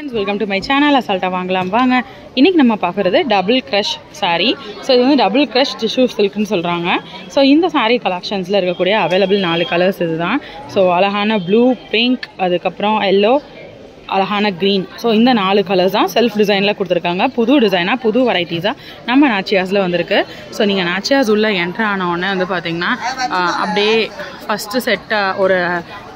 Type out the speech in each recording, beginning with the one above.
Friends, welcome to my channel. Assaulta vaangalam vaanga. இன்னைக்கு நம்ம பார்க்குறது டபுள் க்ரஷ் saree. ஸோ இது வந்து டபுள் க்ரஷ் டிஷ்யூ சில்க்னு சொல்கிறாங்க. ஸோ இந்த saree கலெக்ஷன்ஸில் இருக்கக்கூடிய அவைலபிள் 4 கலர்ஸ் இதுதான். ஸோ அழகான ப்ளூ, பிங்க், அதுக்கப்புறம் எல்லோ, அழகான க்ரீன். ஸோ இந்த 4 கலர்ஸ் தான் செல்ஃப் டிசைனில் கொடுத்துருக்காங்க. புது டிசைனாக புது வெரைட்டிஸாக நம்ம நாச்சியாஸில் வந்திருக்கு. ஸோ நீங்கள் நாச்சியாஸ் உள்ள என்ட்ரு ஆன உடனே வந்து பார்த்திங்கன்னா அப்படியே ஃபஸ்ட்டு செட்டாக ஒரு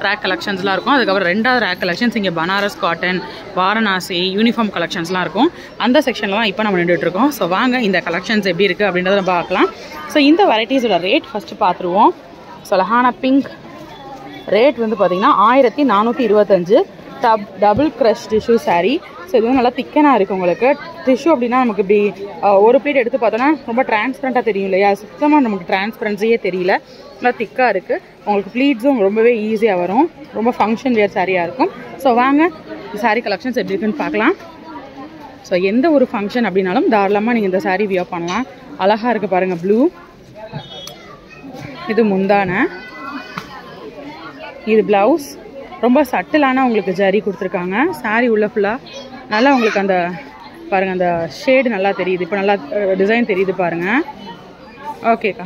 ரேக் கலெக்ஷன்ஸ்லாம் இருக்கும். அதுக்கப்புறம் ரெண்டாவது ரேக் கலெக்ஷன்ஸ் இங்கே பனாரஸ் காட்டன், வாரணாசி யூனிஃபார்ம் கலெக்ஷன்ஸ்லாம் இருக்கும். அந்த செக்ஷனில் தான் இப்போ நம்ம நின்றுட்டுருக்கோம். ஸோ வாங்க இந்த கலெக்ஷன்ஸ் எப்படி இருக்குது அப்படின்றத நம்ம பார்க்கலாம். ஸோ இந்த வெரைட்டிஸோட ரேட் ஃபஸ்ட்டு பார்த்துருவோம். ஸோ அழகான பிங்க் ரேட் வந்து பார்த்திங்கன்னா 1425. Double crush tissue saree. So இது வந்து நல்லா திக்கனாக இருக்குது உங்களுக்கு. டிஷ்யூ அப்படின்னா நமக்கு இப்படி ஒரு ப்ளீட் எடுத்து பார்த்தோன்னா ரொம்ப டிரான்ஸ்பரண்ட்டாக தெரியும் இல்லையா? சுத்தமாக நமக்கு டிரான்ஸ்பரன்சியே தெரியல. நல்லா திக்காக இருக்குது. உங்களுக்கு ப்ளீட்ஸும் ரொம்பவே ஈஸியாக வரும். ரொம்ப ஃபங்க்ஷன் வேர் சாரியாக இருக்கும். ஸோ வாங்க சாரீ கலெக்ஷன்ஸ் எப்படி இருக்குன்னு பார்க்கலாம். ஸோ எந்த ஒரு ஃபங்க்ஷன் அப்படின்னாலும் தாராளமாக நீங்கள் இந்த சாரீ வியர் பண்ணலாம். அழகாக இருக்குது பாருங்கள். ப்ளூ, இது முந்தான, இது ப்ளவுஸ். ரொம்ப சட்டிலான உங்களுக்கு ஜரி கொடுத்துருக்காங்க. சாரீ உள்ள ஃபுல்லாக நல்லா உங்களுக்கு அந்த பாருங்கள், அந்த ஷேடு நல்லா தெரியுது. இப்போ நல்லா டிசைன் தெரியுது பாருங்கள். ஓகேக்கா,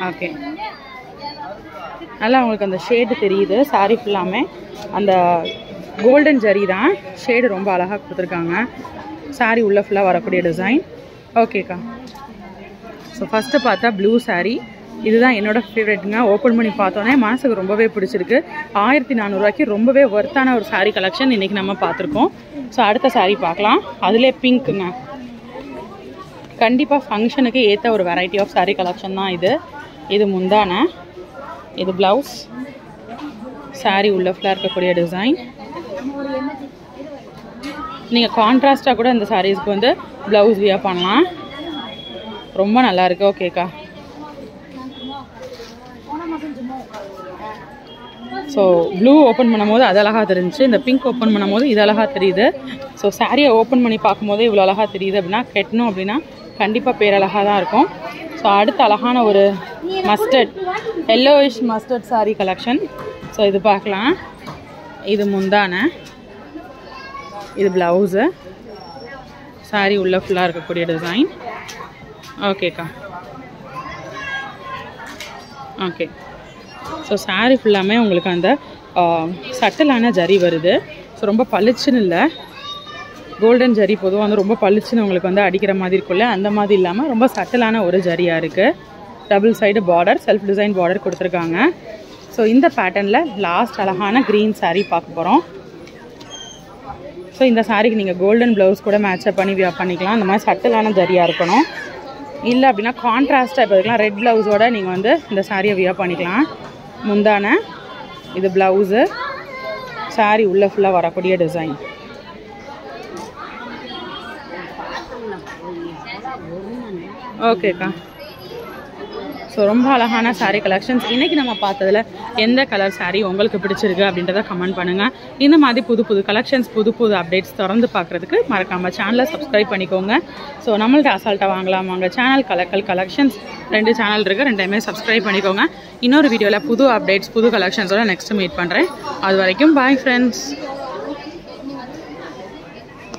ஓகே, நல்லா உங்களுக்கு அந்த ஷேடு தெரியுது. சாரீ ஃபுல்லாமே அந்த கோல்டன் ஜரி தான். ஷேடு ரொம்ப அழகாக கொடுத்துருக்காங்க. சாரீ உள்ள ஃபுல்லாக வரக்கூடிய டிசைன். ஓகேக்கா. ஸோ ஃபஸ்ட்டு பார்த்தா ப்ளூ சாரீ. இதுதான் என்னோடய ஃபேவரெட்டுங்க. ஓப்பன் பண்ணி பார்த்தோன்னே மனசுக்கு ரொம்பவே பிடிச்சிருக்கு. 1400 ரொம்பவே ஒர்த்தான ஒரு சாரீ கலெக்ஷன் இன்றைக்கி நம்ம பார்த்துருக்கோம். ஸோ அடுத்த சாரீ பார்க்கலாம். அதிலே பிங்க்குங்க. கண்டிப்பாக ஃபங்க்ஷனுக்கு ஏற்ற ஒரு வெரைட்டி ஆஃப் சாரீ கலெக்ஷன் தான் இது. இது முந்தான, இது ப்ளவுஸ். சாரீ உள்ள ஃபுல்லாக இருக்கக்கூடிய டிசைன். நீங்கள் கான்ட்ராஸ்டாக கூட இந்த சாரீஸ்க்கு வந்து ப்ளவுஸ் வியர் பண்ணலாம். ரொம்ப நல்லாயிருக்கு. ஓகேக்கா. ஸோ ப்ளூ ஓப்பன் பண்ணும்போது அது அழகாக தெரிஞ்சிச்சு. இந்த பிங்க் ஓப்பன் பண்ணும்போது இது அழகாக தெரியுது. ஸோ சாரியை ஓப்பன் பண்ணி பார்க்கும்போது இவ்வளோ அழகாக தெரியுது அப்படின்னா கட்டணும் அப்படின்னா கண்டிப்பாக பேரழகாக தான் இருக்கும். ஸோ அடுத்த அழகான ஒரு mustard, yellowish mustard sari collection. So இது பார்க்கலாம். இது முந்தான, இது ப்ளவுஸு. சாரீ உள்ள ஃபுல்லாக இருக்கக்கூடிய டிசைன். ஓகேக்கா. ஓகே. ஸோ சாரீ ஃபுல்லாமே உங்களுக்கு அந்த சட்டிலான ஜரி வருது. ஸோ ரொம்ப பளிச்சுன்னு இல்லை. கோல்டன் ஜரி பொதுவாக வந்து ரொம்ப பளிச்சுன்னு உங்களுக்கு வந்து அடிக்கிற மாதிரி இருக்குல்ல, அந்த மாதிரி இல்லாமல் ரொம்ப சட்டிலான ஒரு ஜரியாக இருக்குது. Double side border, self design border கொடுத்துருக்காங்க. ஸோ இந்த பேட்டர்னில் லாஸ்ட் அழகான க்ரீன் சாரீ பார்க்க போகிறோம். ஸோ இந்த சாரீக்கு நீங்கள் கோல்டன் ப்ளவுஸ் கூட மேட்சப் பண்ணி வியர் பண்ணிக்கலாம். அந்த மாதிரி சட்டிலான ஜரியாக இருக்கணும். இல்லை அப்படின்னா கான்ட்ராஸ்ட்டாக இப்போ இருக்கலாம் ரெட் ப்ளவுஸோடு நீங்கள் வந்து இந்த சாரியை வியர் பண்ணிக்கலாம். முந்தான, இது ப்ளவுஸு. சாரீ உள்ள ஃபுல்லாக வரக்கூடிய டிசைன். ஓகேக்கா. ஸோ ரொம்ப அழகான சாரீ கலெக்ஷன்ஸ். இன்றைக்கி நம்ம பார்த்ததில் எந்த கலர் சாரீ உங்களுக்கு பிடிச்சிருக்கு அப்படின்றத கமெண்ட் பண்ணுங்கள். இந்த மாதிரி புது புது கலெக்ஷன்ஸ், புது புது அப்டேட்ஸ் தொடர்ந்து பார்க்குறதுக்கு மறக்காமல் சேனலை சப்ஸ்கிரைப் பண்ணிக்கோங்க. ஸோ நம்மள்ட்ட அசால்ட்டாக வாங்கலாம் வாங்க சேனல் கலெக்ஷன்ஸ் 2 சேனல் இருக்குது. 2மே சப்ஸ்கிரைப் பண்ணிக்கோங்க. இன்னொரு வீடியோவில் புது அப்டேட்ஸ், புது கலெக்ஷன்ஸோட நெக்ஸ்ட்டு மீட் பண்ணுறேன். அது வரைக்கும் பாய் ஃப்ரெண்ட்ஸ்.